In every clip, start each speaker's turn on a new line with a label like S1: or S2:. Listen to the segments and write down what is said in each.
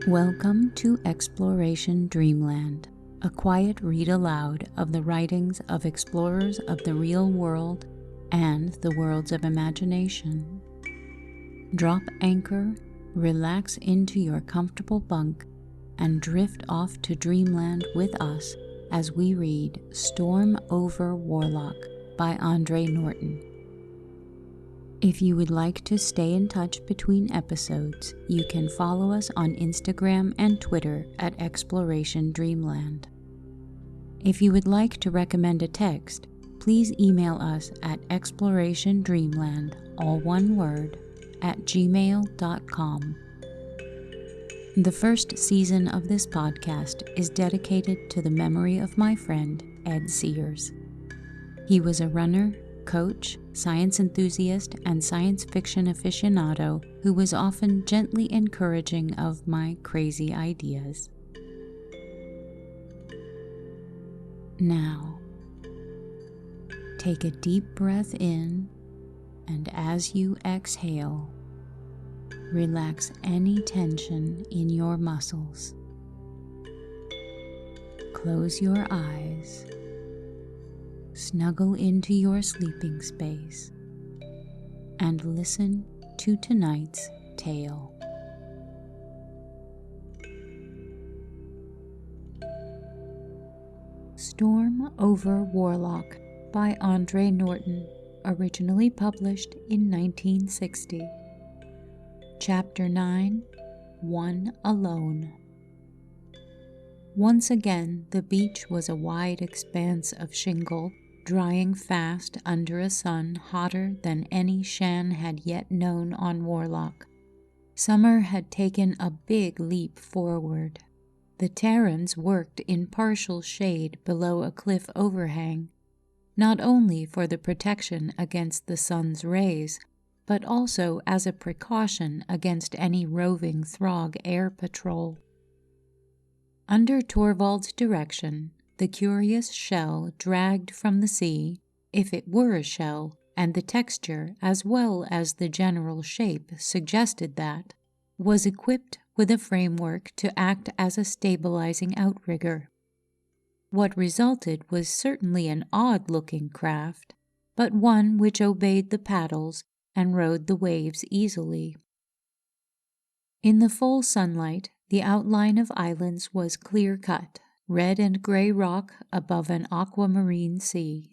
S1: Welcome to Exploration Dreamland, a quiet read-aloud of the writings of explorers of the real world and the worlds of imagination. Drop anchor, relax into your comfortable bunk, and drift off to Dreamland with us as we read Storm Over Warlock by Andre Norton. If you would like to stay in touch between episodes, you can follow us on Instagram and Twitter at Exploration Dreamland. If you would like to recommend a text, please email us at explorationdreamland, all one word, @gmail.com. The first season of this podcast is dedicated to the memory of my friend, Ed Sears. He was a runner, coach, science enthusiast, and science fiction aficionado who was often gently encouraging of my crazy ideas. Now, take a deep breath in, and as you exhale, relax any tension in your muscles. Close your eyes. Snuggle into your sleeping space and listen to tonight's tale. Storm Over Warlock by Andre Norton, originally published in 1960. Chapter 9, One Alone. Once again, the beach was a wide expanse of shingle, drying fast under a sun hotter than any Shan had yet known on Warlock. Summer had taken a big leap forward. The Terrans worked in partial shade below a cliff overhang, not only for the protection against the sun's rays, but also as a precaution against any roving Throg air patrol. Under Torvald's direction, the curious shell dragged from the sea, if it were a shell, and the texture as well as the general shape suggested that, was equipped with a framework to act as a stabilizing outrigger. What resulted was certainly an odd-looking craft, but one which obeyed the paddles and rode the waves easily. In the full sunlight, the outline of islands was clear-cut, red and gray rock above an aquamarine sea.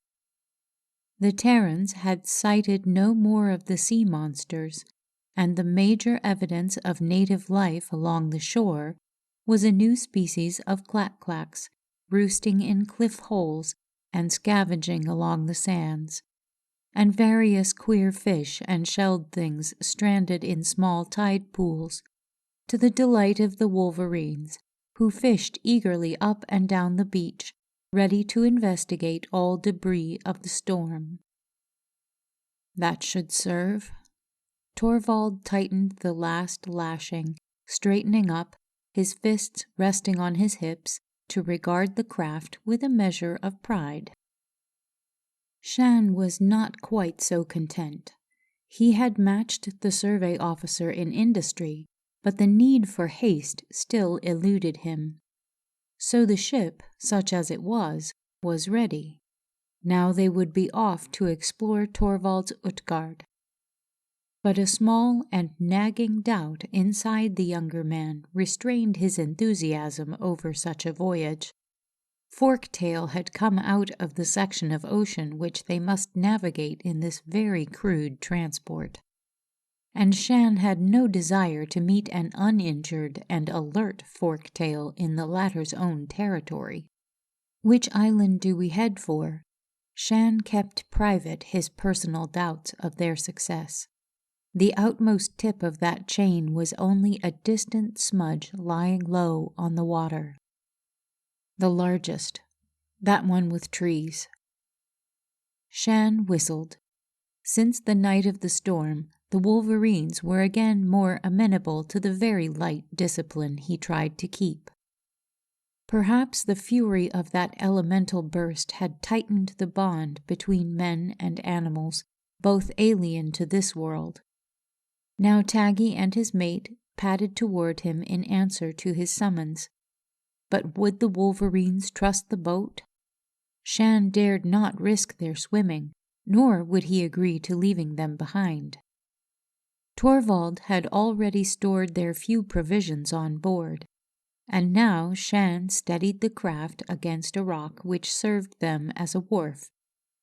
S1: The Terrans had sighted no more of the sea monsters, and the major evidence of native life along the shore was a new species of clack-clacks, roosting in cliff holes and scavenging along the sands, and various queer fish and shelled things stranded in small tide pools, to the delight of the wolverines, who fished eagerly up and down the beach, ready to investigate all debris of the storm. That should serve. Torvald tightened the last lashing, straightening up, his fists resting on his hips, to regard the craft with a measure of pride. Shan was not quite so content. He had matched the survey officer in industry, but the need for haste still eluded him. So the ship, such as it was ready. Now they would be off to explore Torvald's Utgard. But a small and nagging doubt inside the younger man restrained his enthusiasm over such a voyage. Forktail had come out of the section of ocean which they must navigate in this very crude transport, and Shan had no desire to meet an uninjured and alert Forktail in the latter's own territory. Which island do we head for? Shan kept private his personal doubts of their success. The outmost tip of that chain was only a distant smudge lying low on the water. The largest, that one with trees. Shan whistled. Since the night of the storm, the wolverines were again more amenable to the very light discipline he tried to keep. Perhaps the fury of that elemental burst had tightened the bond between men and animals, both alien to this world. Now Taggy and his mate padded toward him in answer to his summons. But would the wolverines trust the boat? Shan dared not risk their swimming, nor would he agree to leaving them behind. Torvald had already stored their few provisions on board, and now Shan steadied the craft against a rock which served them as a wharf,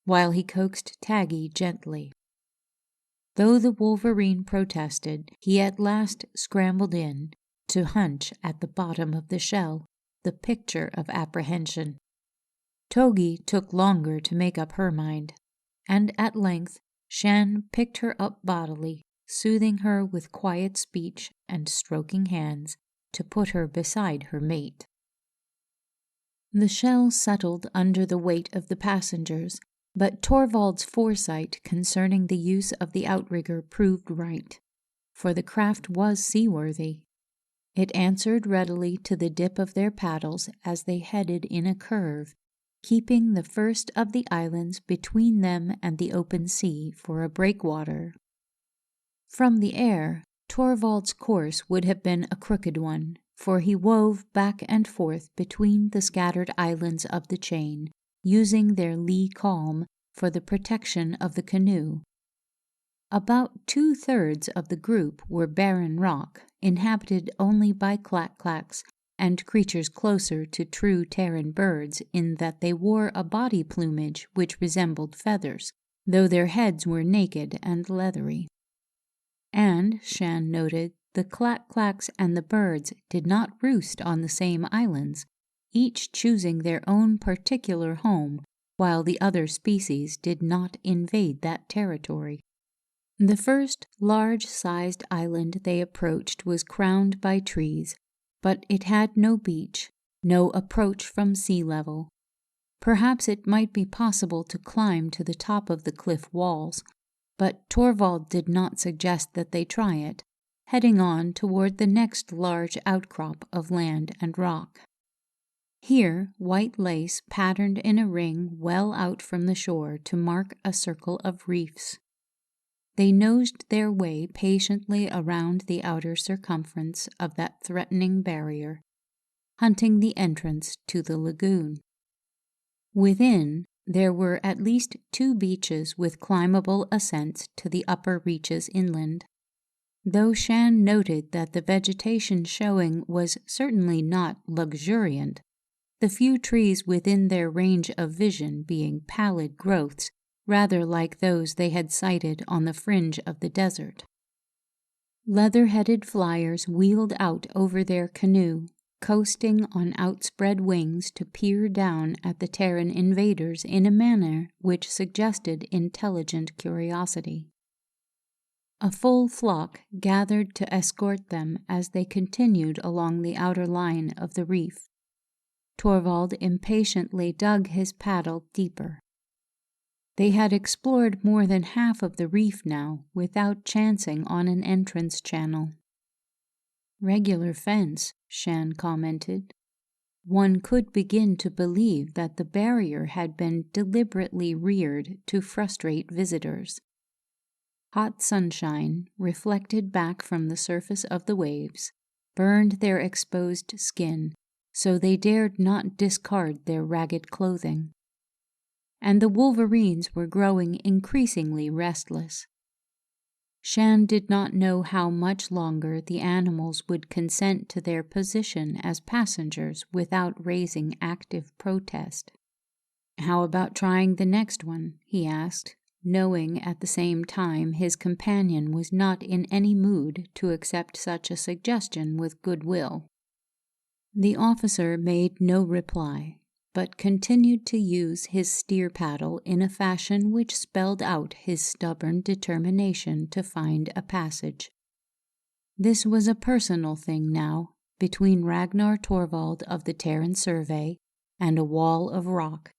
S1: while he coaxed Taggy gently. Though the wolverine protested, he at last scrambled in to hunch at the bottom of the shell, the picture of apprehension. Togi took longer to make up her mind, and at length Shan picked her up bodily, soothing her with quiet speech and stroking hands to put her beside her mate. The shell settled under the weight of the passengers, but Torvald's foresight concerning the use of the outrigger proved right, for the craft was seaworthy. It answered readily to the dip of their paddles as they headed in a curve, keeping the first of the islands between them and the open sea for a breakwater. From the air, Torvald's course would have been a crooked one, for he wove back and forth between the scattered islands of the chain, using their lee calm for the protection of the canoe. About 2/3 of the group were barren rock, inhabited only by clack-clacks and creatures closer to true Terran birds in that they wore a body plumage which resembled feathers, though their heads were naked and leathery. And, Shan noted, the clack-clacks and the birds did not roost on the same islands, each choosing their own particular home, while the other species did not invade that territory. The first large-sized island they approached was crowned by trees, but it had no beach, no approach from sea level. Perhaps it might be possible to climb to the top of the cliff walls, but Torvald did not suggest that they try it, heading on toward the next large outcrop of land and rock. Here, white lace patterned in a ring well out from the shore to mark a circle of reefs. They nosed their way patiently around the outer circumference of that threatening barrier, hunting the entrance to the lagoon. Within, there were at least 2 beaches with climbable ascents to the upper reaches inland. Though Shan noted that the vegetation showing was certainly not luxuriant, the few trees within their range of vision being pallid growths rather like those they had sighted on the fringe of the desert. Leather-headed flyers wheeled out over their canoe, coasting on outspread wings to peer down at the Terran invaders in a manner which suggested intelligent curiosity. A full flock gathered to escort them as they continued along the outer line of the reef. Torvald impatiently dug his paddle deeper. They had explored more than half of the reef now without chancing on an entrance channel. "Regular fence," Shan commented. One could begin to believe that the barrier had been deliberately reared to frustrate visitors. Hot sunshine, reflected back from the surface of the waves, burned their exposed skin, so they dared not discard their ragged clothing. And the wolverines were growing increasingly restless. Shan did not know how much longer the animals would consent to their position as passengers without raising active protest. "How about trying the next one?" he asked, knowing at the same time his companion was not in any mood to accept such a suggestion with goodwill. The officer made no reply, but continued to use his steer paddle in a fashion which spelled out his stubborn determination to find a passage. This was a personal thing now, between Ragnar Torvald of the Terran Survey and a wall of rock,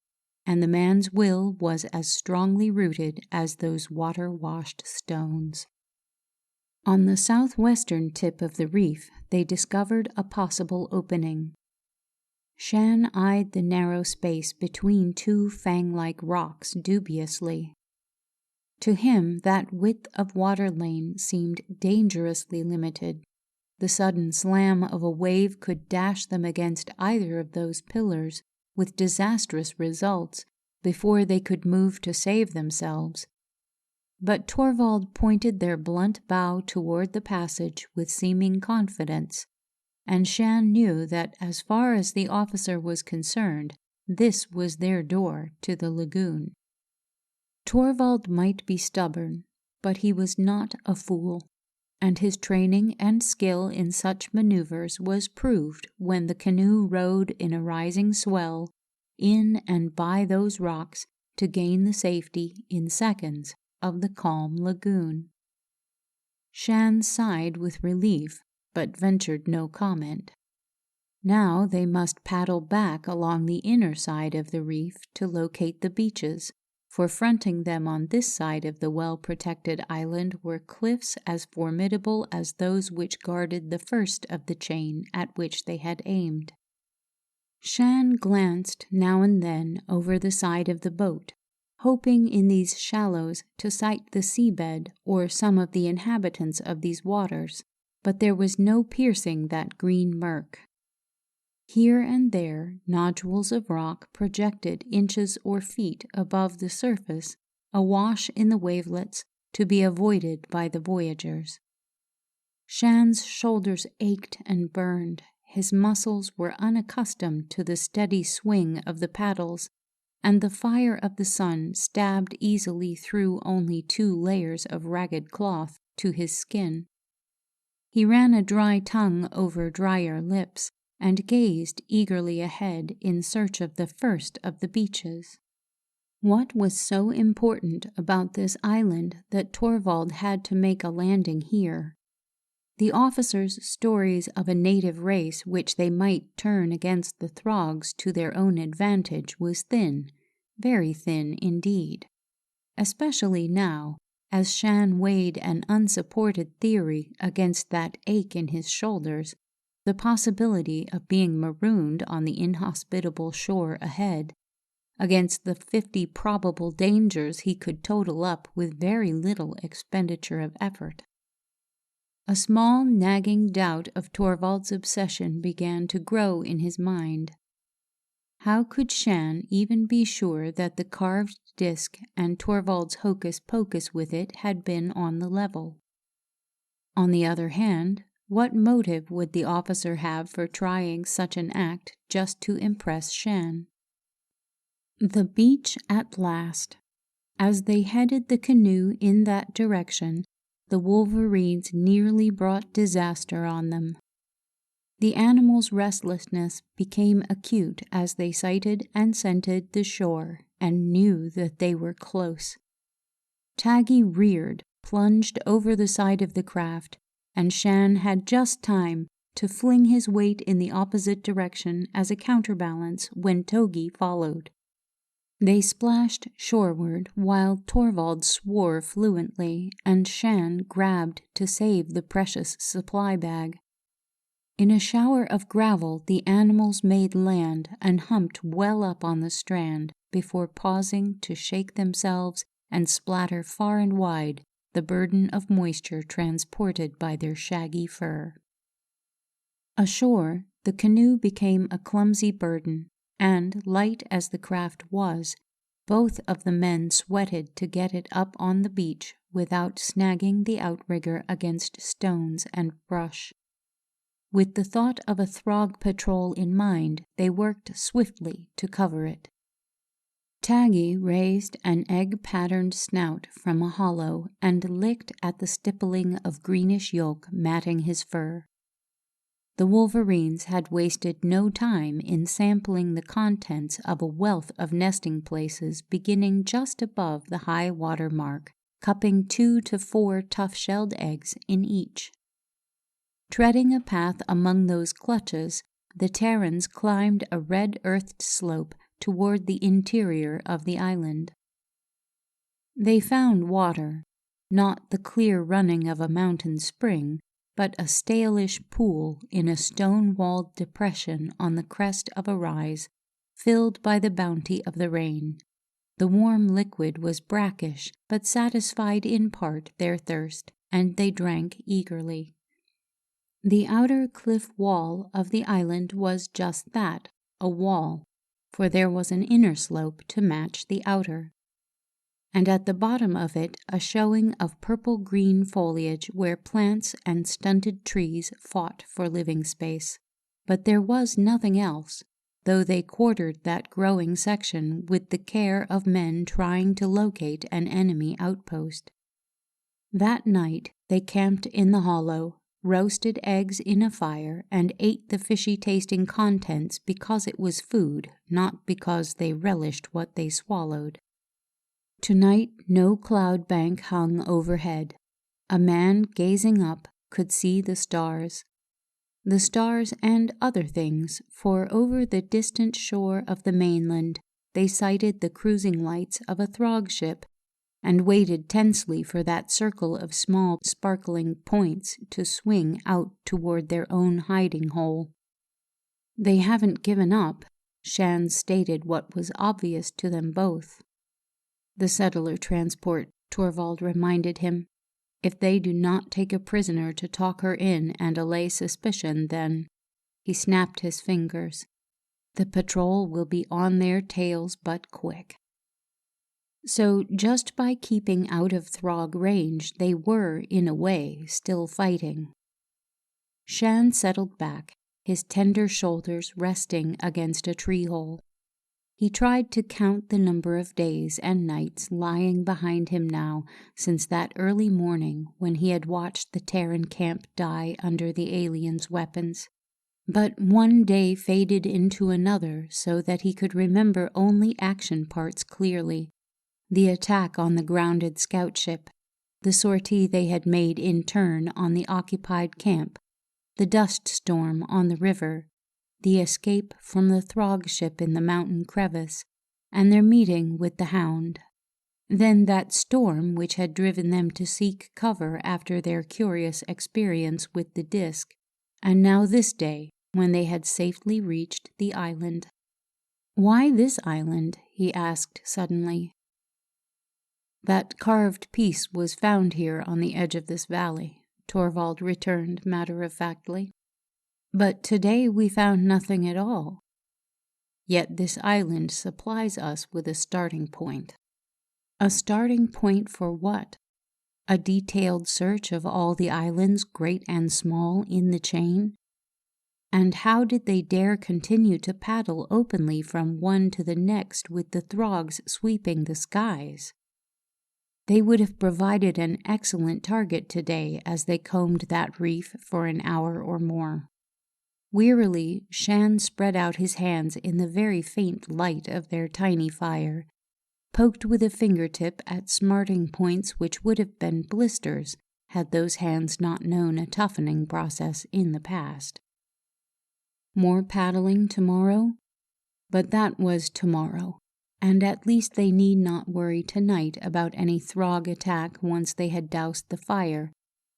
S1: and the man's will was as strongly rooted as those water-washed stones. On the southwestern tip of the reef, they discovered a possible opening. Shan eyed the narrow space between 2 fang-like rocks dubiously. To him, that width of water lane seemed dangerously limited, The sudden slam of a wave could dash them against either of those pillars, with disastrous results, before they could move to save themselves. But Torvald pointed their blunt bow toward the passage with seeming confidence, and Jeanne knew that as far as the officer was concerned, this was their door to the lagoon. Torvald might be stubborn, but he was not a fool, and his training and skill in such maneuvers was proved when the canoe rode in a rising swell in and by those rocks to gain the safety, in seconds, of the calm lagoon. Jeanne sighed with relief, but ventured no comment. Now they must paddle back along the inner side of the reef to locate the beaches, for fronting them on this side of the well-protected island were cliffs as formidable as those which guarded the first of the chain at which they had aimed. Jeanne glanced now and then over the side of the boat, hoping in these shallows to sight the seabed or some of the inhabitants of these waters, but there was no piercing that green murk. Here and there nodules of rock projected inches or feet above the surface, awash in the wavelets, to be avoided by the voyagers. Jeanne's shoulders ached and burned. His muscles were unaccustomed to the steady swing of the paddles, and the fire of the sun stabbed easily through only 2 layers of ragged cloth to his skin. He ran a dry tongue over drier lips, and gazed eagerly ahead in search of the first of the beaches. What was so important about this island that Torvald had to make a landing here? The officers' stories of a native race which they might turn against the Throgs to their own advantage was thin, very thin indeed, especially now, as Jeanne weighed an unsupported theory against that ache in his shoulders, the possibility of being marooned on the inhospitable shore ahead, against the 50 probable dangers he could total up with very little expenditure of effort. A small nagging doubt of Torvald's obsession began to grow in his mind. How could Jeanne even be sure that the carved disc and Torvald's hocus-pocus with it had been on the level? On the other hand, what motive would the officer have for trying such an act just to impress Jeanne? The beach at last. As they headed the canoe in that direction, the wolverines nearly brought disaster on them. The animals' restlessness became acute as they sighted and scented the shore and knew that they were close. Taggy reared, plunged over the side of the craft, and Jeanne had just time to fling his weight in the opposite direction as a counterbalance when Togi followed. They splashed shoreward while Torvald swore fluently, and Jeanne grabbed to save the precious supply bag. In a shower of gravel the animals made land and humped well up on the strand before pausing to shake themselves and splatter far and wide the burden of moisture transported by their shaggy fur. Ashore, the canoe became a clumsy burden, and, light as the craft was, both of the men sweated to get it up on the beach without snagging the outrigger against stones and brush. With the thought of a Throg patrol in mind, they worked swiftly to cover it. Taggy raised an egg-patterned snout from a hollow and licked at the stippling of greenish yolk matting his fur. The wolverines had wasted no time in sampling the contents of a wealth of nesting places beginning just above the high water mark, cupping 2 to 4 tough-shelled eggs in each. Treading a path among those clutches, the Terrans climbed a red-earthed slope toward the interior of the island. They found water, not the clear running of a mountain spring, but a stalish pool in a stone-walled depression on the crest of a rise, filled by the bounty of the rain. The warm liquid was brackish, but satisfied in part their thirst, and they drank eagerly. The outer cliff wall of the island was just that, a wall, for there was an inner slope to match the outer, and at the bottom of it a showing of purple-green foliage where plants and stunted trees fought for living space. But there was nothing else, though they quartered that growing section with the care of men trying to locate an enemy outpost. That night they camped in the hollow, roasted eggs in a fire, and ate the fishy-tasting contents because it was food, not because they relished what they swallowed. Tonight no cloud bank hung overhead. A man gazing up could see the stars and other things, for over the distant shore of the mainland they sighted the cruising lights of a throg ship, and waited tensely for that circle of small sparkling points to swing out toward their own hiding hole. "They haven't given up," Shan stated what was obvious to them both. "The settler transport," Torvald reminded him. "If they do not take a prisoner to talk her in and allay suspicion, then—" He snapped his fingers. "The patrol will be on their tails but quick." So just by keeping out of throg range, they were, in a way, still fighting. Shan settled back, his tender shoulders resting against a tree hole. He tried to count the number of days and nights lying behind him now since that early morning when he had watched the Terran camp die under the aliens' weapons. But one day faded into another so that he could remember only action parts clearly. The attack on the grounded scout ship, the sortie they had made in turn on the occupied camp, the dust storm on the river, the escape from the throg ship in the mountain crevice, and their meeting with the hound. Then that storm which had driven them to seek cover after their curious experience with the disc, and now this day when they had safely reached the island. "Why this island?" he asked suddenly. "That carved piece was found here on the edge of this valley," Torvald returned matter-of-factly. "But today we found nothing at all. Yet this island supplies us with a starting point." "A starting point for what? A detailed search of all the islands, great and small, in the chain? And how did they dare continue to paddle openly from one to the next with the throgs sweeping the skies? They would have provided an excellent target today as they combed that reef for an hour or more." Wearily, Shan spread out his hands in the very faint light of their tiny fire, poked with a fingertip at smarting points which would have been blisters had those hands not known a toughening process in the past. More paddling tomorrow? But that was tomorrow, and at least they need not worry tonight about any throg attack once they had doused the fire,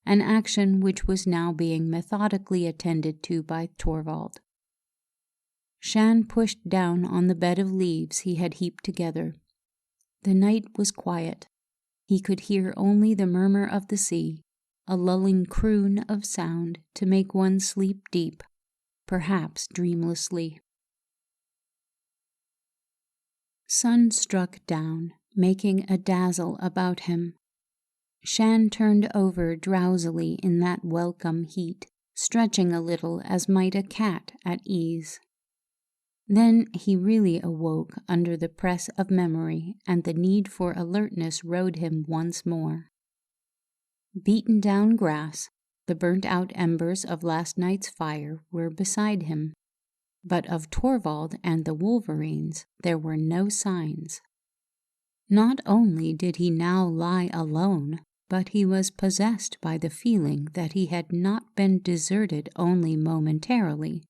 S1: an action which was now being methodically attended to by Torvald. Shan pushed down on the bed of leaves he had heaped together. The night was quiet. He could hear only the murmur of the sea, a lulling croon of sound to make one sleep deep, perhaps dreamlessly. Sun struck down, making a dazzle about him. Shan turned over drowsily in that welcome heat, stretching a little as might a cat at ease. Then he really awoke under the press of memory, and the need for alertness rode him once more. Beaten down grass, the burnt-out embers of last night's fire were beside him, but of Torvald and the wolverines there were no signs. Not only did he now lie alone, but he was possessed by the feeling that he had not been deserted only momentarily,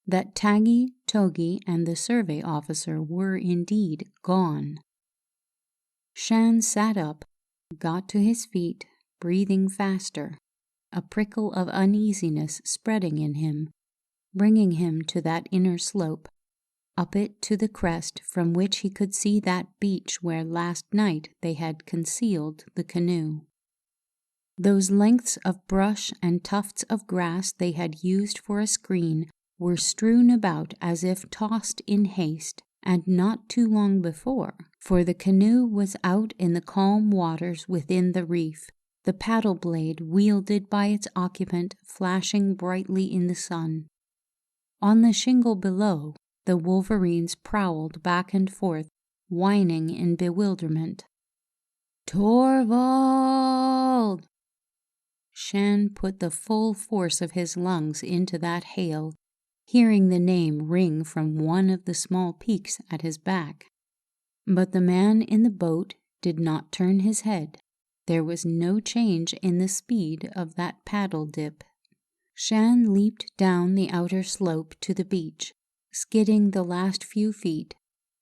S1: that Taggy, Togi, and the survey officer were indeed gone. Shan sat up, got to his feet, breathing faster, a prickle of uneasiness spreading in him, bringing him to that inner slope, up it to the crest from which he could see that beach where last night they had concealed the canoe. Those lengths of brush and tufts of grass they had used for a screen were strewn about as if tossed in haste, and not too long before, for the canoe was out in the calm waters within the reef, the paddle blade wielded by its occupant flashing brightly in the sun. On the shingle below, the wolverines prowled back and forth, whining in bewilderment. "Torvald!" Shan put the full force of his lungs into that hail, hearing the name ring from one of the small peaks at his back. But the man in the boat did not turn his head. There was no change in the speed of that paddle dip. Shan leaped down the outer slope to the beach, skidding the last few feet,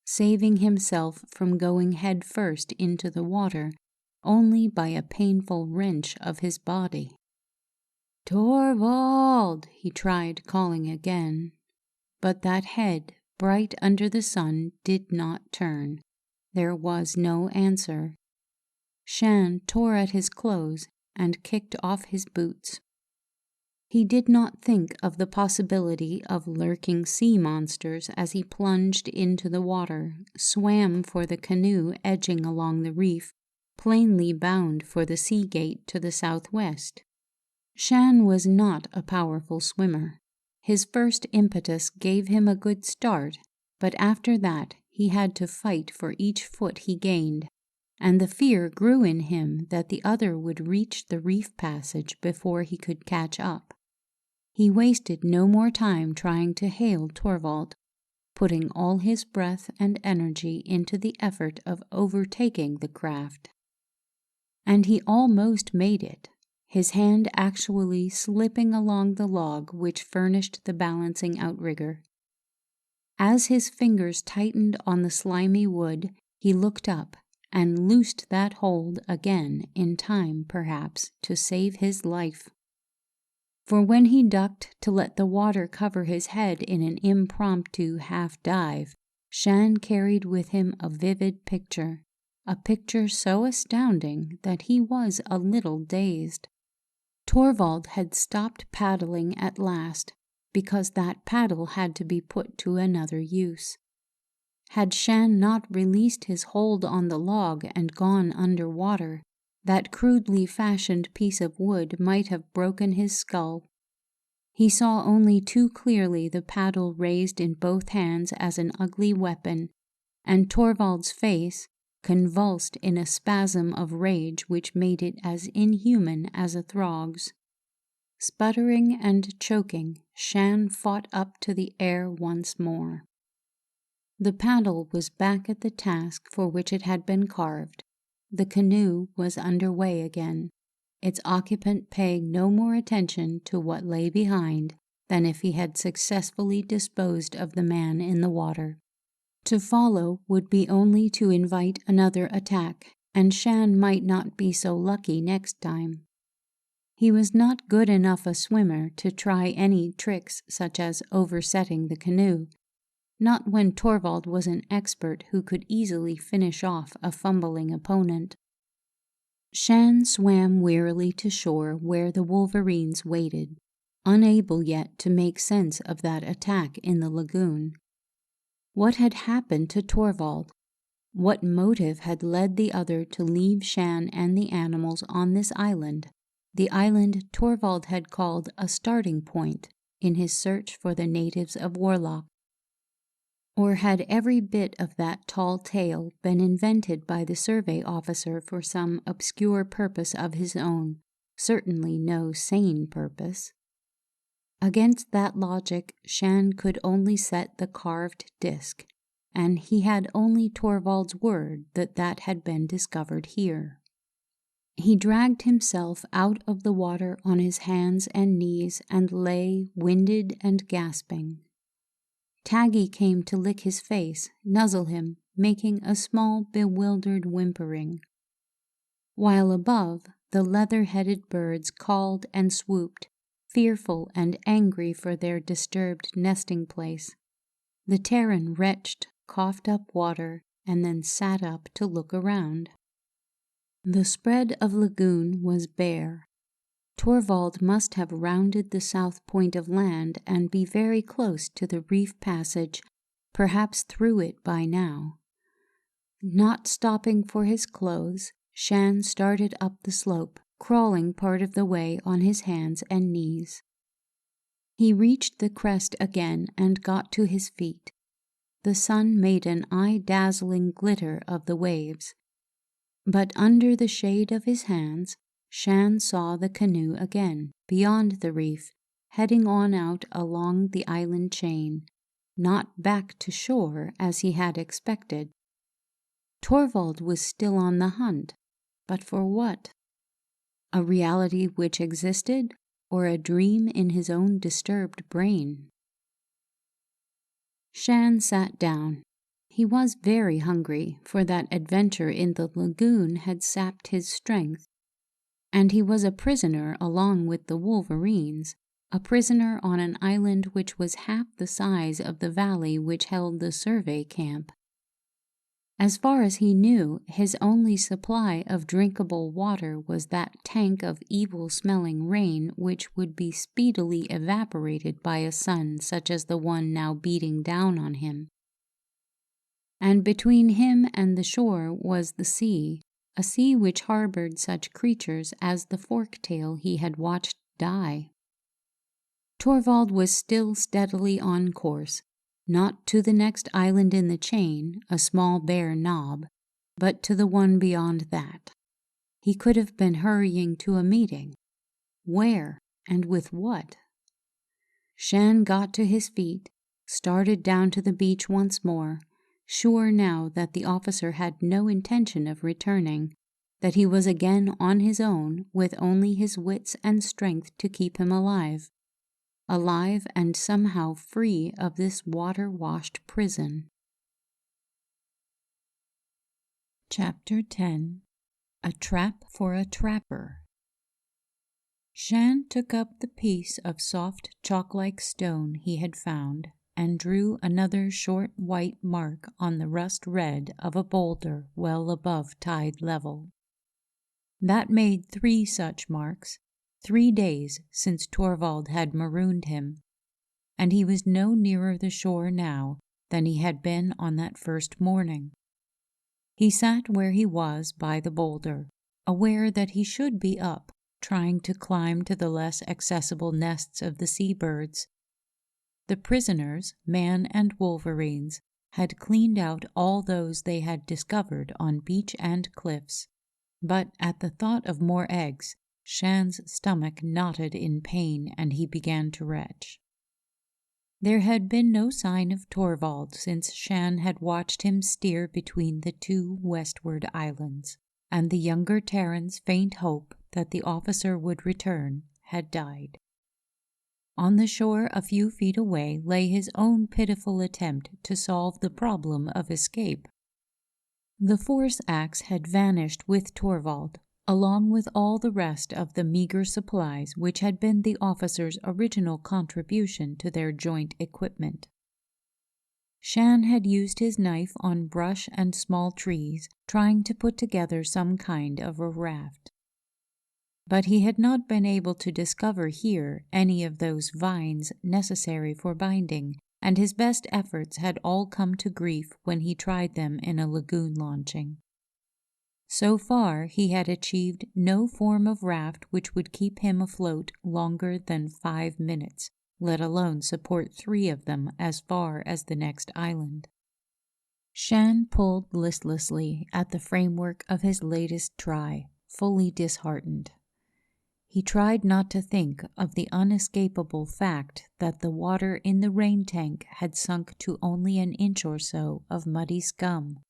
S1: saving himself from going head first into the water only by a painful wrench of his body. "Torvald!" he tried calling again, but that head, bright under the sun, did not turn. There was no answer. Shan tore at his clothes and kicked off his boots. He did not think of the possibility of lurking sea monsters as he plunged into the water, swam for the canoe edging along the reef, plainly bound for the sea gate to the southwest. Shan was not a powerful swimmer. His first impetus gave him a good start, but after that he had to fight for each foot he gained, and the fear grew in him that the other would reach the reef passage before he could catch up. He wasted no more time trying to hail Torvald, putting all his breath and energy into the effort of overtaking the craft. And he almost made it, his hand actually slipping along the log which furnished the balancing outrigger. As his fingers tightened on the slimy wood, he looked up and loosed that hold again in time, perhaps, to save his life. For when he ducked to let the water cover his head in an impromptu half-dive, Shan carried with him a vivid picture, a picture so astounding that he was a little dazed. Torvald had stopped paddling at last, because that paddle had to be put to another use. Had Shan not released his hold on the log and gone under water, that crudely fashioned piece of wood might have broken his skull. He saw only too clearly the paddle raised in both hands as an ugly weapon, and Torvald's face, convulsed in a spasm of rage which made it as inhuman as a throg's. Sputtering and choking, Shan fought up to the air once more. The paddle was back at the task for which it had been carved. The canoe was under way again, its occupant paying no more attention to what lay behind than if he had successfully disposed of the man in the water. To follow would be only to invite another attack, and Shan might not be so lucky next time. He was not good enough a swimmer to try any tricks such as oversetting the canoe, not when Torvald was an expert who could easily finish off a fumbling opponent. Shan swam wearily to shore where the wolverines waited, unable yet to make sense of that attack in the lagoon. What had happened to Torvald? What motive had led the other to leave Shan and the animals on this island, the island Torvald had called a starting point in his search for the natives of Warlock? Or had every bit of that tall tale been invented by the survey officer for some obscure purpose of his own, certainly no sane purpose? Against that logic, Shan could only set the carved disc, and he had only Torvald's word that that had been discovered here. He dragged himself out of the water on his hands and knees and lay, winded and gasping. Taggy came to lick his face, nuzzle him, making a small, bewildered whimpering. While above, the leather-headed birds called and swooped, fearful and angry for their disturbed nesting place. The Terran retched, coughed up water, and then sat up to look around. The spread of lagoon was bare. Torvald must have rounded the south point of land and be very close to the reef passage, perhaps through it by now. Not stopping for his clothes, Shan started up the slope, crawling part of the way on his hands and knees. He reached the crest again and got to his feet. The sun made an eye-dazzling glitter of the waves, but under the shade of his hands, Shan saw the canoe again, beyond the reef, heading on out along the island chain, not back to shore as he had expected. Torvald was still on the hunt, but for what? A reality which existed, or a dream in his own disturbed brain? Shan sat down. He was very hungry, for that adventure in the lagoon had sapped his strength, and he was a prisoner along with the wolverines, a prisoner on an island which was half the size of the valley which held the survey camp. As far as he knew, his only supply of drinkable water was that tank of evil-smelling rain which would be speedily evaporated by a sun such as the one now beating down on him. And between him and the shore was the sea, a sea which harbored such creatures as the fork-tail he had watched die. Torvald was still steadily on course, not to the next island in the chain, a small bare knob, but to the one beyond that. He could have been hurrying to a meeting. Where, and with what? Shan got to his feet, started down to the beach once more, sure now that the officer had no intention of returning, that he was again on his own with only his wits and strength to keep him alive and somehow free of this water-washed prison. Chapter 10. A Trap for a Trapper. Shan took up the piece of soft chalk-like stone he had found and drew another short white mark on the rust-red of a boulder well above tide level. That made 3 such marks, 3 days since Torvald had marooned him, and he was no nearer the shore now than he had been on that first morning. He sat where he was by the boulder, aware that he should be up, trying to climb to the less accessible nests of the sea-birds. The prisoners, man and wolverines, had cleaned out all those they had discovered on beach and cliffs, but at the thought of more eggs, Shan's stomach knotted in pain and he began to retch. There had been no sign of Torvald since Shan had watched him steer between the 2 westward islands, and the younger Terran's faint hope that the officer would return had died. On the shore a few feet away lay his own pitiful attempt to solve the problem of escape. The force axe had vanished with Torvald, along with all the rest of the meager supplies which had been the officer's original contribution to their joint equipment. Shan had used his knife on brush and small trees, trying to put together some kind of a raft. But he had not been able to discover here any of those vines necessary for binding, and his best efforts had all come to grief when he tried them in a lagoon launching. So far he had achieved no form of raft which would keep him afloat longer than 5 minutes, let alone support 3 of them as far as the next island. Shan pulled listlessly at the framework of his latest try, fully disheartened. He tried not to think of the unescapable fact that the water in the rain tank had sunk to only an inch or so of muddy scum.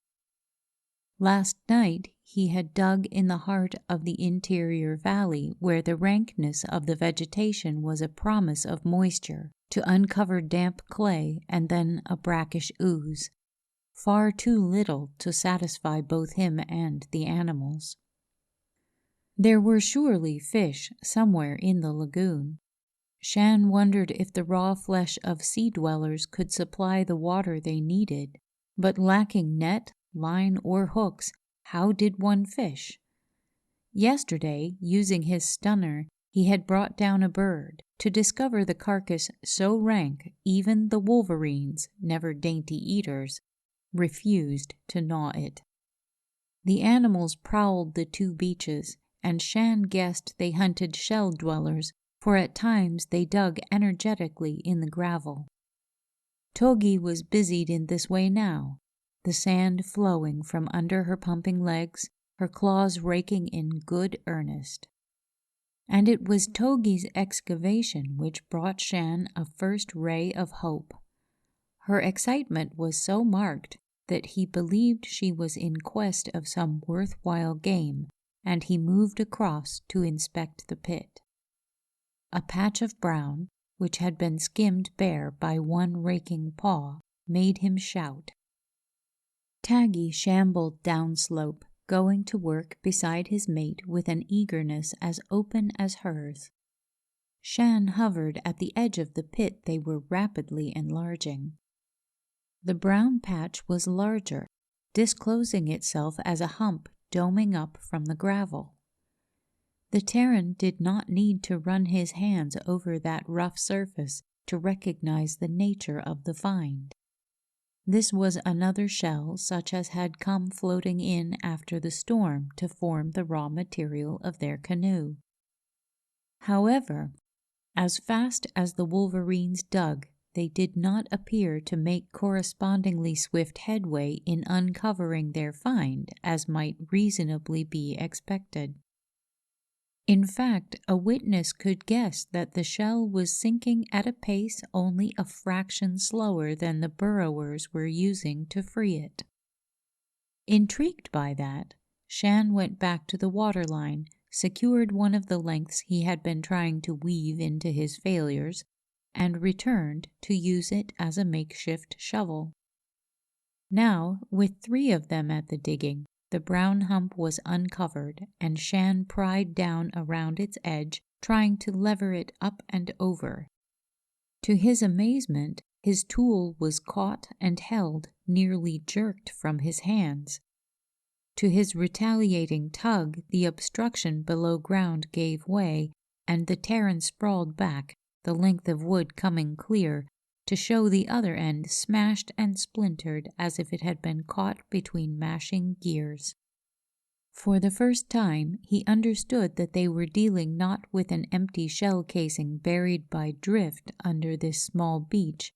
S1: Last night he had dug in the heart of the interior valley where the rankness of the vegetation was a promise of moisture, to uncover damp clay and then a brackish ooze, far too little to satisfy both him and the animals. There were surely fish somewhere in the lagoon. Shan wondered if the raw flesh of sea-dwellers could supply the water they needed, but lacking net, line, or hooks, how did one fish? Yesterday, using his stunner, he had brought down a bird, to discover the carcass so rank even the wolverines, never dainty eaters, refused to gnaw it. The animals prowled the two beaches, and Shan guessed they hunted shell dwellers, for at times they dug energetically in the gravel. Togi was busied in this way now, the sand flowing from under her pumping legs, her claws raking in good earnest. And it was Togi's excavation which brought Shan a first ray of hope. Her excitement was so marked that he believed she was in quest of some worthwhile game, and he moved across to inspect the pit. A patch of brown, which had been skimmed bare by one raking paw, made him shout. Taggy shambled downslope, going to work beside his mate with an eagerness as open as hers. Shan hovered at the edge of the pit they were rapidly enlarging. The brown patch was larger, disclosing itself as a hump doming up from the gravel. The Terran did not need to run his hands over that rough surface to recognize the nature of the find. This was another shell such as had come floating in after the storm to form the raw material of their canoe. However, as fast as the wolverines dug, they did not appear to make correspondingly swift headway in uncovering their find, as might reasonably be expected. In fact, a witness could guess that the shell was sinking at a pace only a fraction slower than the burrowers were using to free it. Intrigued by that, Shan went back to the waterline, secured one of the lengths he had been trying to weave into his failures, and returned to use it as a makeshift shovel. Now, with 3 of them at the digging, the brown hump was uncovered, and Shan pried down around its edge, trying to lever it up and over. To his amazement, his tool was caught and held, nearly jerked from his hands. To his retaliating tug, the obstruction below ground gave way, and the Terran sprawled back, the length of wood coming clear, to show the other end smashed and splintered as if it had been caught between mashing gears. For the first time, he understood that they were dealing not with an empty shell casing buried by drift under this small beach,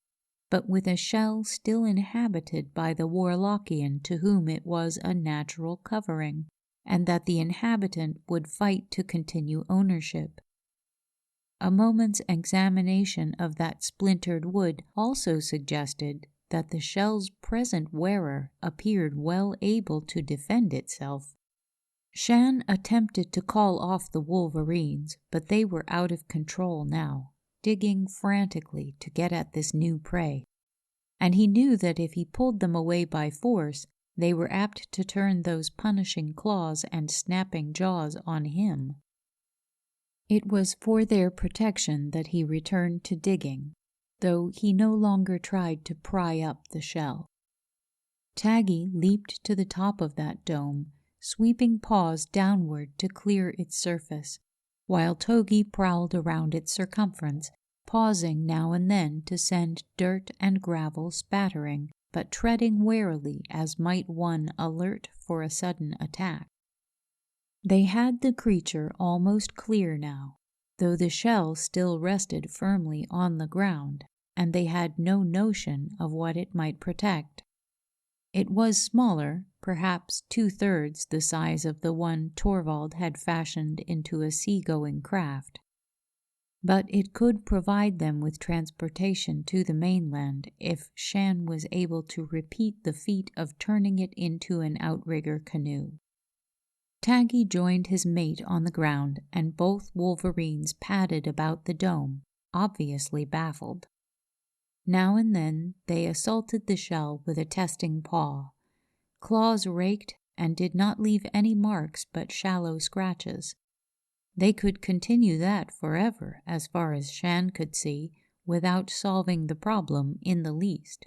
S1: but with a shell still inhabited by the Warlockian to whom it was a natural covering, and that the inhabitant would fight to continue ownership. A moment's examination of that splintered wood also suggested that the shell's present wearer appeared well able to defend itself. Shan attempted to call off the wolverines, but they were out of control now, digging frantically to get at this new prey. And he knew that if he pulled them away by force, they were apt to turn those punishing claws and snapping jaws on him. It was for their protection that he returned to digging, though he no longer tried to pry up the shell. Taggy leaped to the top of that dome, sweeping paws downward to clear its surface, while Togi prowled around its circumference, pausing now and then to send dirt and gravel spattering, but treading warily as might one alert for a sudden attack. They had the creature almost clear now, though the shell still rested firmly on the ground, and they had no notion of what it might protect. It was smaller, perhaps 2/3 the size of the one Torvald had fashioned into a sea-going craft. But it could provide them with transportation to the mainland if Shan was able to repeat the feat of turning it into an outrigger canoe. Taggy joined his mate on the ground, and both wolverines padded about the dome, obviously baffled. Now and then they assaulted the shell with a testing paw. Claws raked and did not leave any marks but shallow scratches. They could continue that forever, as far as Shan could see, without solving the problem in the least.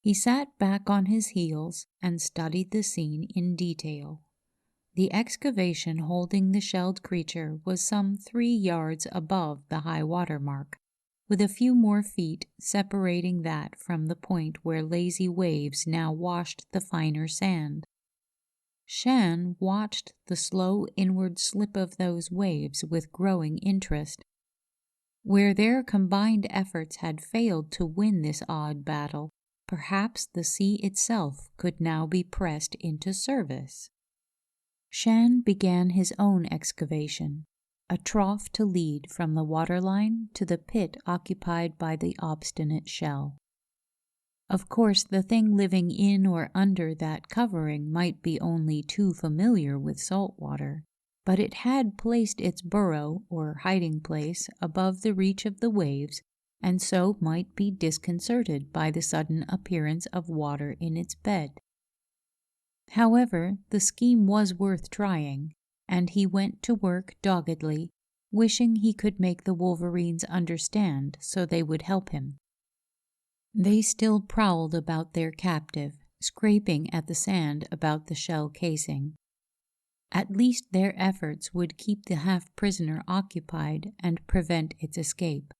S1: He sat back on his heels and studied the scene in detail. The excavation holding the shelled creature was some 3 yards above the high water mark, with a few more feet separating that from the point where lazy waves now washed the finer sand. Shan watched the slow inward slip of those waves with growing interest. Where their combined efforts had failed to win this odd battle, perhaps the sea itself could now be pressed into service. Shan began his own excavation, a trough to lead from the waterline to the pit occupied by the obstinate shell. Of course, the thing living in or under that covering might be only too familiar with salt water, but it had placed its burrow or hiding place above the reach of the waves, and so might be disconcerted by the sudden appearance of water in its bed. However, the scheme was worth trying, and he went to work doggedly, wishing he could make the wolverines understand so they would help him. They still prowled about their captive, scraping at the sand about the shell casing. At least their efforts would keep the half-prisoner occupied and prevent its escape.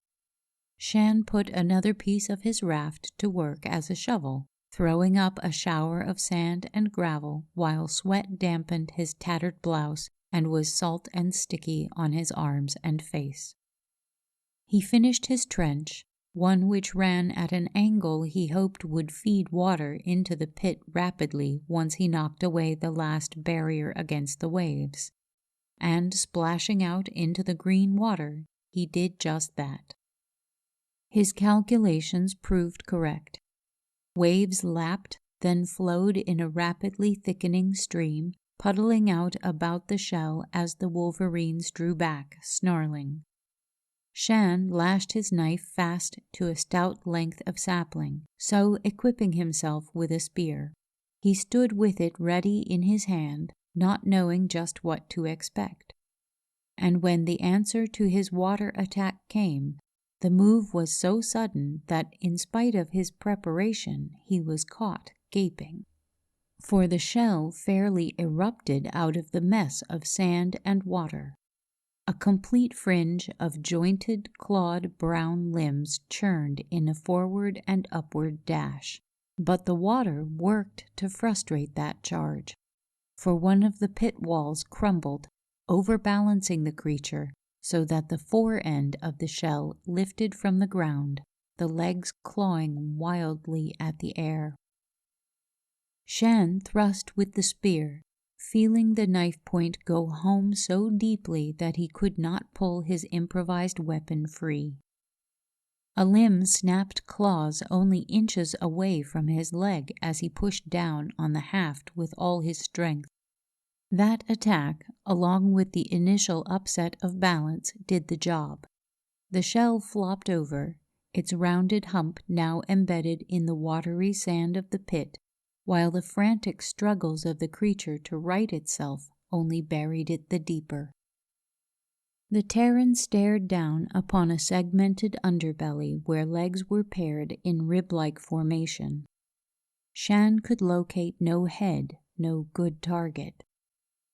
S1: Shan put another piece of his raft to work as a shovel, throwing up a shower of sand and gravel while sweat dampened his tattered blouse and was salt and sticky on his arms and face. He finished his trench, one which ran at an angle he hoped would feed water into the pit rapidly once he knocked away the last barrier against the waves. And splashing out into the green water, he did just that. His calculations proved correct. Waves lapped, then flowed in a rapidly thickening stream, puddling out about the shell as the wolverines drew back, snarling. Shan lashed his knife fast to a stout length of sapling, so equipping himself with a spear, he stood with it ready in his hand, not knowing just what to expect. And when the answer to his water attack came, the move was so sudden that in spite of his preparation he was caught gaping. For the shell fairly erupted out of the mess of sand and water. A complete fringe of jointed, clawed brown limbs churned in a forward and upward dash. But the water worked to frustrate that charge, for one of the pit walls crumbled, overbalancing the creature so that the fore end of the shell lifted from the ground, the legs clawing wildly at the air. Shan thrust with the spear, feeling the knife point go home so deeply that he could not pull his improvised weapon free. A limb snapped claws only inches away from his leg as he pushed down on the haft with all his strength. That attack, along with the initial upset of balance, did the job. The shell flopped over, its rounded hump now embedded in the watery sand of the pit, while the frantic struggles of the creature to right itself only buried it the deeper. The Terran stared down upon a segmented underbelly where legs were paired in rib-like formation. Shan could locate no head, no good target.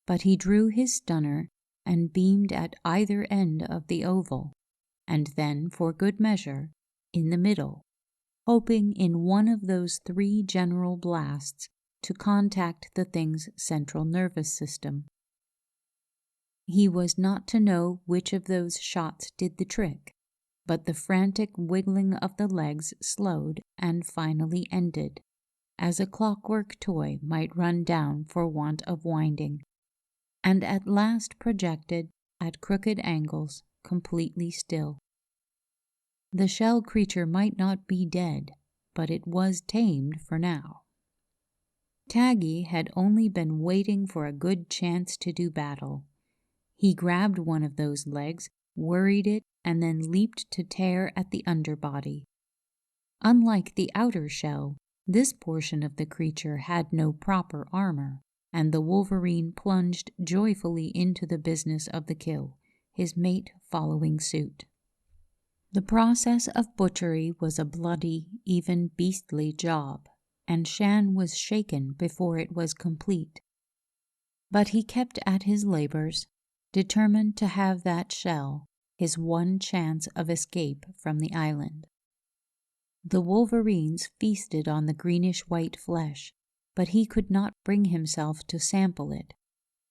S1: But he drew his stunner and beamed at either end of the oval, and then, for good measure, in the middle, hoping in one of those 3 general blasts to contact the thing's central nervous system. He was not to know which of those shots did the trick, but the frantic wiggling of the legs slowed and finally ended, as a clockwork toy might run down for want of winding, and at last projected, at crooked angles, completely still. The shell creature might not be dead, but it was tamed for now. Taggy had only been waiting for a good chance to do battle. He grabbed one of those legs, worried it, and then leaped to tear at the underbody. Unlike the outer shell, this portion of the creature had no proper armor, and the wolverine plunged joyfully into the business of the kill, his mate following suit. The process of butchery was a bloody, even beastly job, and Shan was shaken before it was complete. But he kept at his labors, determined to have that shell, his one chance of escape from the island. The wolverines feasted on the greenish-white flesh, but he could not bring himself to sample it,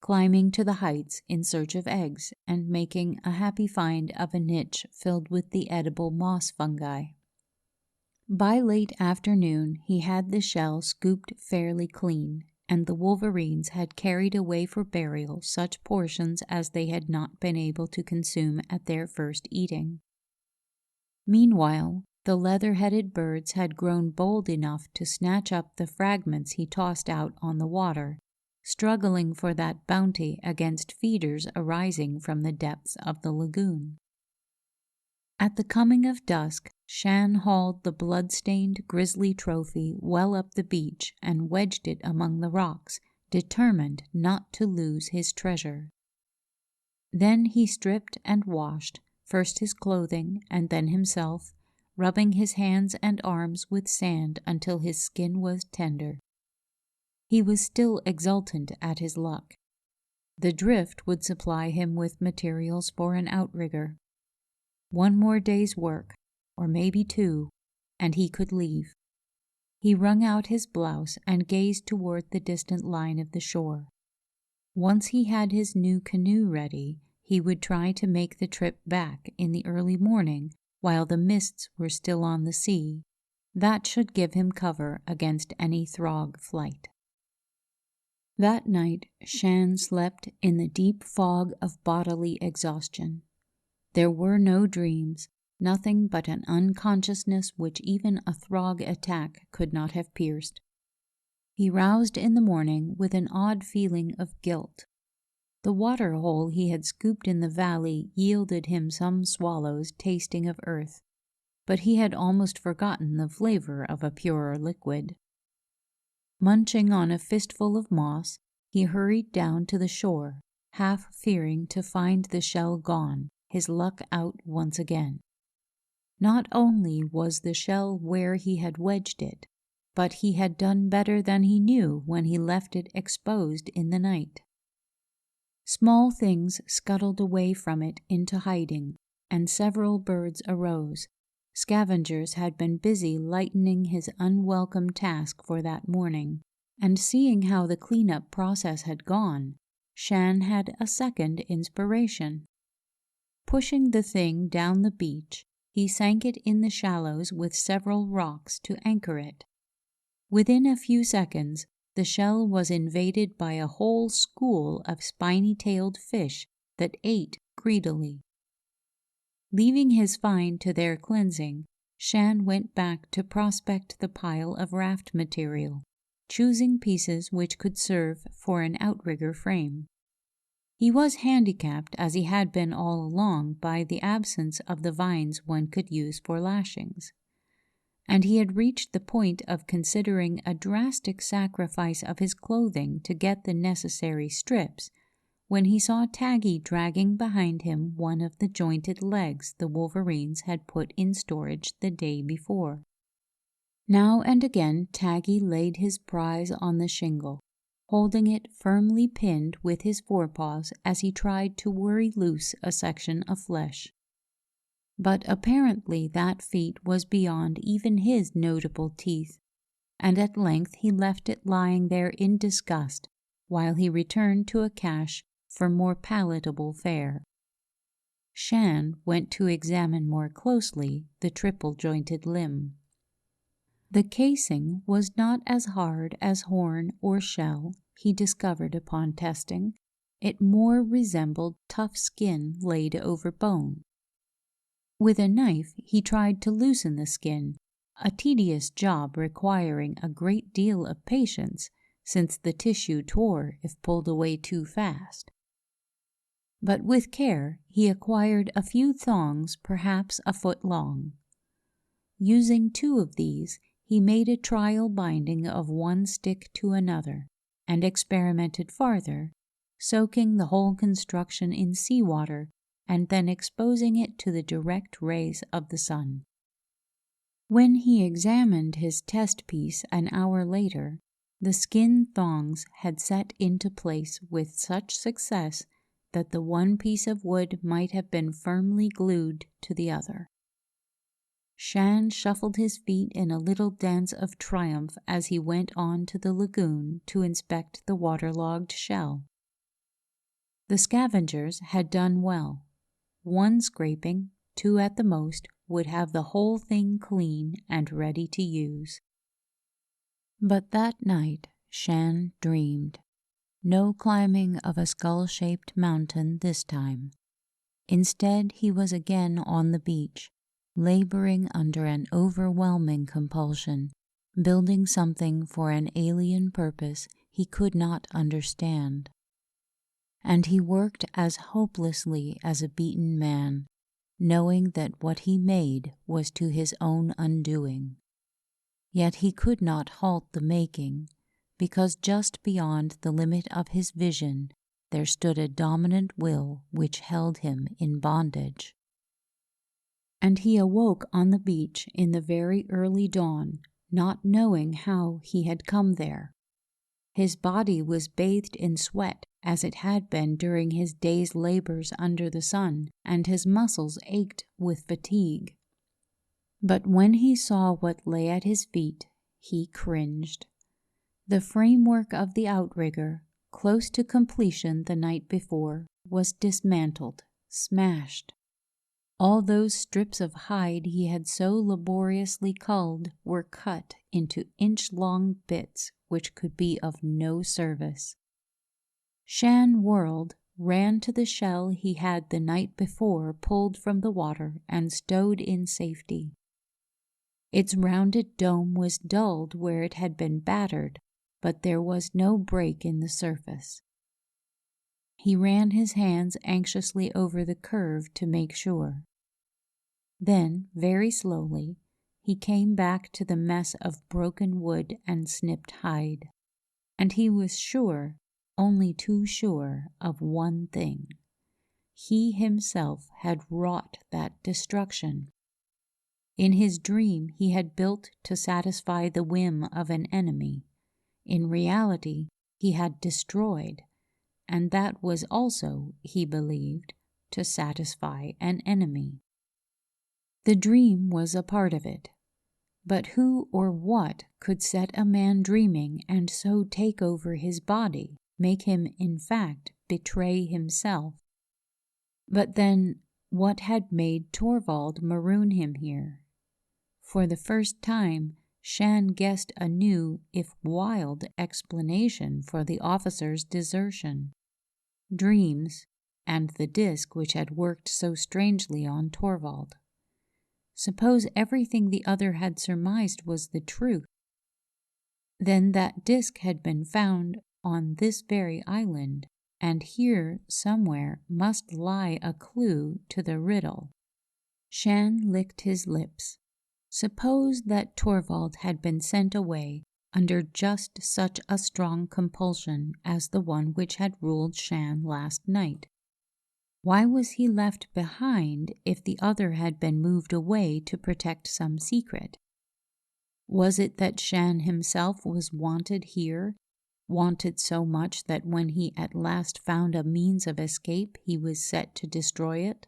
S1: climbing to the heights in search of eggs and making a happy find of a niche filled with the edible moss fungi. By late afternoon he had the shell scooped fairly clean, and the wolverines had carried away for burial such portions as they had not been able to consume at their first eating. Meanwhile, the leather-headed birds had grown bold enough to snatch up the fragments he tossed out on the water, struggling for that bounty against feeders arising from the depths of the lagoon. At the coming of dusk, Shan hauled the blood-stained grisly trophy well up the beach and wedged it among the rocks, determined not to lose his treasure. Then he stripped and washed, first his clothing and then himself, rubbing his hands and arms with sand until his skin was tender. He was still exultant at his luck. The drift would supply him with materials for an outrigger. One more day's work, or maybe two, and he could leave. He wrung out his blouse and gazed toward the distant line of the shore. Once he had his new canoe ready, he would try to make the trip back in the early morning while the mists were still on the sea. That should give him cover against any throg flight. That night Shan slept in the deep fog of bodily exhaustion. There were no dreams, nothing but an unconsciousness which even a throg attack could not have pierced. He roused in the morning with an odd feeling of guilt. The water hole he had scooped in the valley yielded him some swallows tasting of earth, but he had almost forgotten the flavor of a purer liquid. Munching on a fistful of moss, he hurried down to the shore, half fearing to find the shell gone, his luck out once again. Not only was the shell where he had wedged it, but he had done better than he knew when he left it exposed in the night. Small things scuttled away from it into hiding, and several birds arose. Scavengers had been busy lightening his unwelcome task for that morning, and seeing how the clean-up process had gone, Shan had a second inspiration. Pushing the thing down the beach, he sank it in the shallows with several rocks to anchor it. Within a few seconds, the shell was invaded by a whole school of spiny-tailed fish that ate greedily. Leaving his find to their cleansing, Shan went back to prospect the pile of raft material, choosing pieces which could serve for an outrigger frame. He was handicapped, as he had been all along, by the absence of the vines one could use for lashings, and he had reached the point of considering a drastic sacrifice of his clothing to get the necessary strips, when he saw Taggy dragging behind him one of the jointed legs the wolverines had put in storage the day before. Now and again Taggy laid his prize on the shingle, holding it firmly pinned with his forepaws as he tried to worry loose a section of flesh. But apparently that feat was beyond even his notable teeth, and at length he left it lying there in disgust while he returned to a cache for more palatable fare. Shan went to examine more closely the triple-jointed limb. The casing was not as hard as horn or shell, he discovered upon testing. It more resembled tough skin laid over bone. With a knife he tried to loosen the skin, a tedious job requiring a great deal of patience, since the tissue tore if pulled away too fast. But with care he acquired a few thongs perhaps a foot long. Using two of these, he made a trial binding of one stick to another, and experimented farther, soaking the whole construction in seawater and then exposing it to the direct rays of the sun. When he examined his test piece an hour later, The skin thongs had set into place with such success that the one piece of wood might have been firmly glued to the other. Shan shuffled his feet in a little dance of triumph as he went on to the lagoon to inspect the waterlogged shell. The scavengers had done well. One scraping, 2 at the most, would have the whole thing clean and ready to use. But that night Shan dreamed. No climbing of a skull-shaped mountain this time. Instead, he was again on the beach, laboring under an overwhelming compulsion, building something for an alien purpose he could not understand. And he worked as hopelessly as a beaten man, knowing that what he made was to his own undoing. Yet he could not halt the making, because just beyond the limit of his vision there stood a dominant will which held him in bondage. And he awoke on the beach in the very early dawn, not knowing how he had come there. His body was bathed in sweat, as it had been during his day's labors under the sun, and his muscles ached with fatigue. But when he saw what lay at his feet, he cringed. The framework of the outrigger, close to completion the night before, was dismantled, smashed. All those strips of hide he had so laboriously culled were cut into inch-long bits which could be of no service. Shan whirled, ran to the shell he had the night before pulled from the water and stowed in safety. Its rounded dome was dulled where it had been battered, but there was no break in the surface. He ran his hands anxiously over the curve to make sure. Then, very slowly, he came back to the mess of broken wood and snipped hide. And he was sure, only too sure, of one thing. He himself had wrought that destruction. In his dream he had built to satisfy the whim of an enemy. In reality he had destroyed, and that was also, he believed, to satisfy an enemy. The dream was a part of it, but who or what could set a man dreaming and so take over his body, make him, in fact, betray himself? But then, what had made Torvald maroon him here? For the first time, Shan guessed a new, if wild, explanation for the officer's desertion. Dreams, and the disc which had worked so strangely on Torvald. Suppose everything the other had surmised was the truth. Then that disc had been found on this very island, and here somewhere must lie a clue to the riddle. Shan licked his lips. Suppose that Torvald had been sent away under just such a strong compulsion as the one which had ruled Shan last night. Why was he left behind if the other had been moved away to protect some secret? Was it that Shan himself was wanted here, wanted so much that when he at last found a means of escape he was set to destroy it?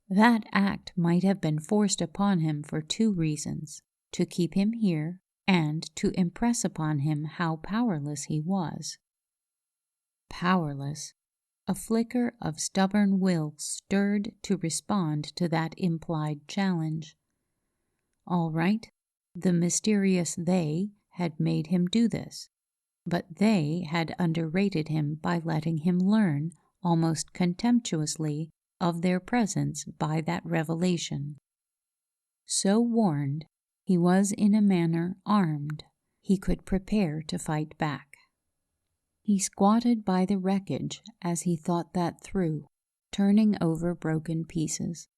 S1: That act might have been forced upon him for 2 reasons, to keep him here and to impress upon him how powerless he was. Powerless. A flicker of stubborn will stirred to respond to that implied challenge. All right, the mysterious they had made him do this, but they had underrated him by letting him learn, almost contemptuously, of their presence by that revelation. So warned, he was in a manner armed. He could prepare to fight back. He squatted by the wreckage as he thought that through, turning over broken pieces.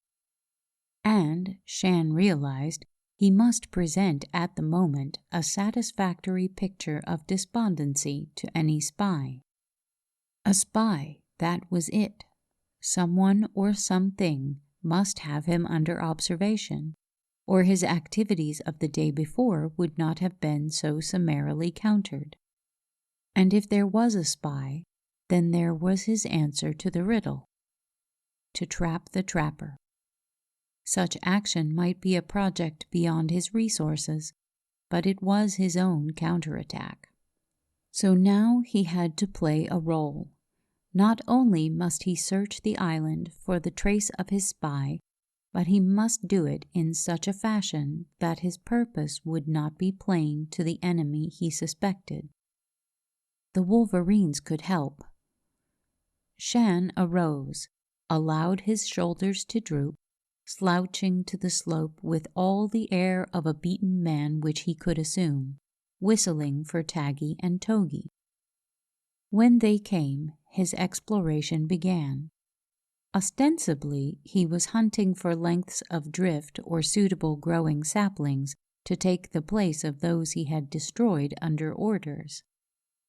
S1: And, Shan realized, he must present at the moment a satisfactory picture of despondency to any spy. A spy, that was it. Someone or something must have him under observation. or his activities of the day before would not have been so summarily countered. And if there was a spy, then there was his answer to the riddle: to trap the trapper. Such action might be a project beyond his resources, but it was his own counterattack. So now he had to play a role. Not only must he search the island for the trace of his spy, but he must do it in such a fashion that his purpose would not be plain to the enemy he suspected. The wolverines could help. Shan arose, allowed his shoulders to droop, slouching to the slope with all the air of a beaten man which he could assume, whistling for Taggy and Togi. When they came, his exploration began. Ostensibly, he was hunting for lengths of drift or suitable growing saplings to take the place of those he had destroyed under orders.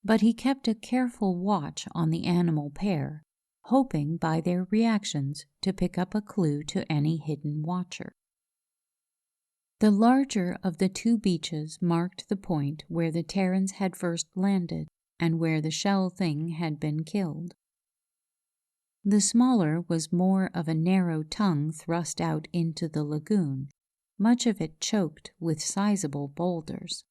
S1: But he kept a careful watch on the animal pair, hoping by their reactions to pick up a clue to any hidden watcher. The larger of the two beaches marked the point where the Terrans had first landed and where the shell thing had been killed. The smaller was more of a narrow tongue thrust out into the lagoon, much of it choked with sizable boulders.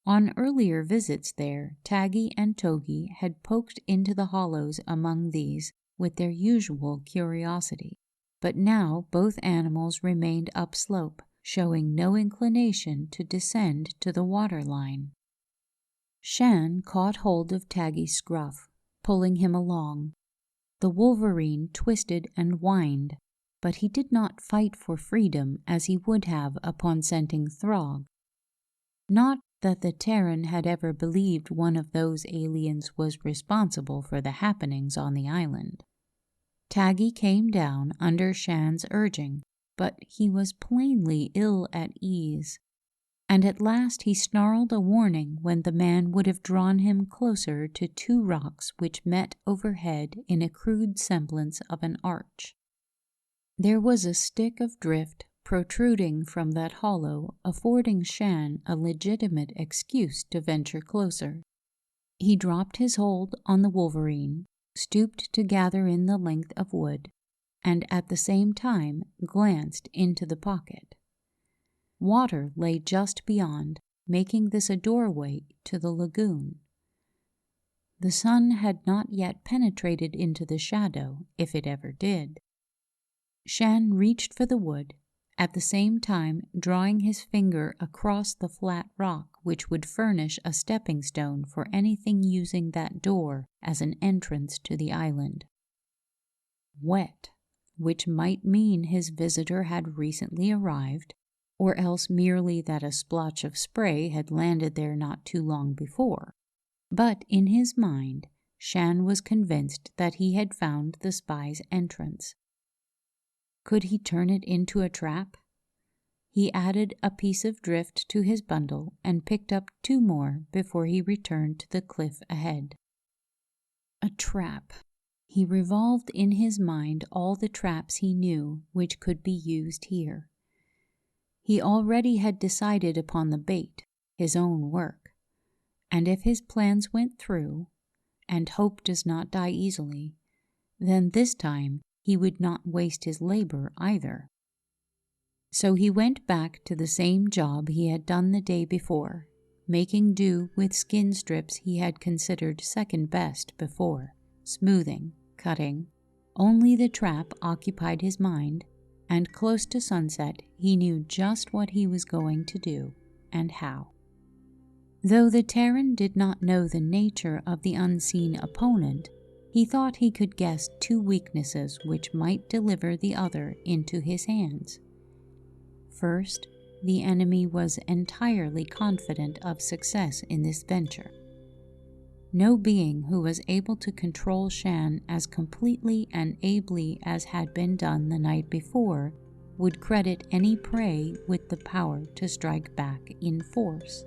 S1: On earlier visits there, Taggy and Togi had poked into the hollows among these with their usual curiosity, but now both animals remained upslope, showing no inclination to descend to the waterline. Shan caught hold of Taggy's scruff, pulling him along. The wolverine twisted and whined, but he did not fight for freedom as he would have upon scenting Throg. Not that the Terran had ever believed one of those aliens was responsible for the happenings on the island. Taggy came down under Shan's urging, but he was plainly ill at ease, and at last he snarled a warning when the man would have drawn him closer to two rocks which met overhead in a crude semblance of an arch. There was a stick of drift protruding from that hollow, affording Shan a legitimate excuse to venture closer. He dropped his hold on the wolverine, stooped to gather in the length of wood, and at the same time glanced into the pocket. Water lay just beyond, making this a doorway to the lagoon. The sun had not yet penetrated into the shadow, if it ever did. Shan reached for the wood, at the same time drawing his finger across the flat rock which would furnish a stepping stone for anything using that door as an entrance to the island. Wet, which might mean his visitor had recently arrived, or else merely that a splotch of spray had landed there not too long before. But in his mind, Shan was convinced that he had found the spy's entrance. Could he turn it into a trap? He added a piece of drift to his bundle and picked up two more before he returned to the cliff ahead. A trap. He revolved in his mind all the traps he knew which could be used here. He already had decided upon the bait, his own work, and if his plans went through, and hope does not die easily, then this time he would not waste his labor either. So he went back to the same job he had done the day before, making do with skin strips he had considered second best before, smoothing, cutting. Only the trap occupied his mind, and close to sunset he knew just what he was going to do and how. Though the Terran did not know the nature of the unseen opponent, he thought he could guess two weaknesses which might deliver the other into his hands. First, the enemy was entirely confident of success in this venture. No being who was able to control Shan as completely and ably as had been done the night before would credit any prey with the power to strike back in force.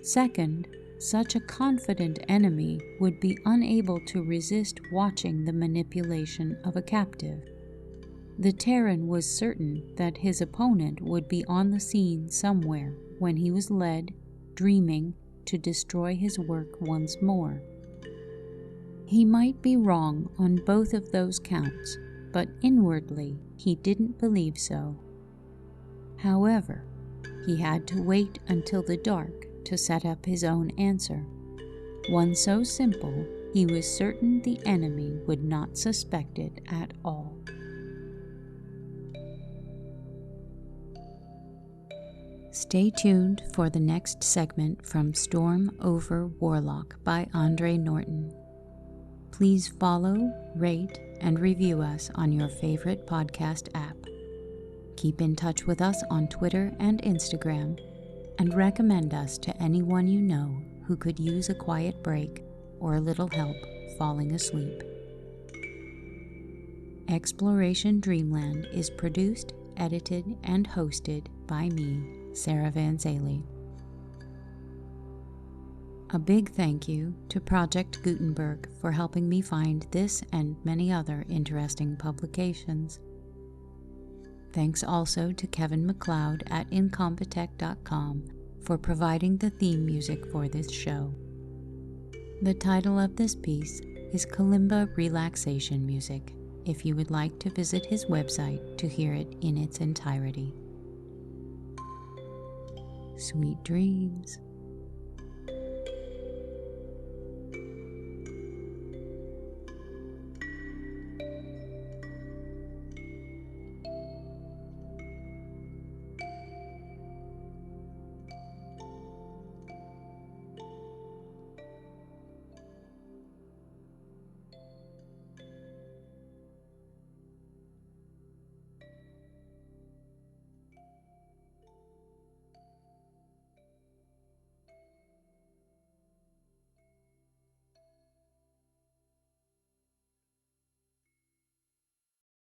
S1: Second, such a confident enemy would be unable to resist watching the manipulation of a captive. The Terran was certain that his opponent would be on the scene somewhere when he was led, dreaming, to destroy his work once more. He might be wrong on both of those counts, but inwardly he didn't believe so. However, he had to wait until the dark to set up his own answer, one so simple he was certain the enemy would not suspect it at all. Stay tuned for the next segment from Storm Over Warlock by Andre Norton. Please follow, rate, and review us on your favorite podcast app. Keep in touch with us on Twitter and Instagram, and recommend us to anyone you know who could use a quiet break or a little help falling asleep. Exploration Dreamland is produced, edited, and hosted by me, Sarah Van Zaley. A big thank you to Project Gutenberg for helping me find this and many other interesting publications. Thanks also to Kevin MacLeod at incompetech.com for providing the theme music for this show. The title of this piece is Kalimba Relaxation Music, if you would like to visit his website to hear it in its entirety. Sweet dreams.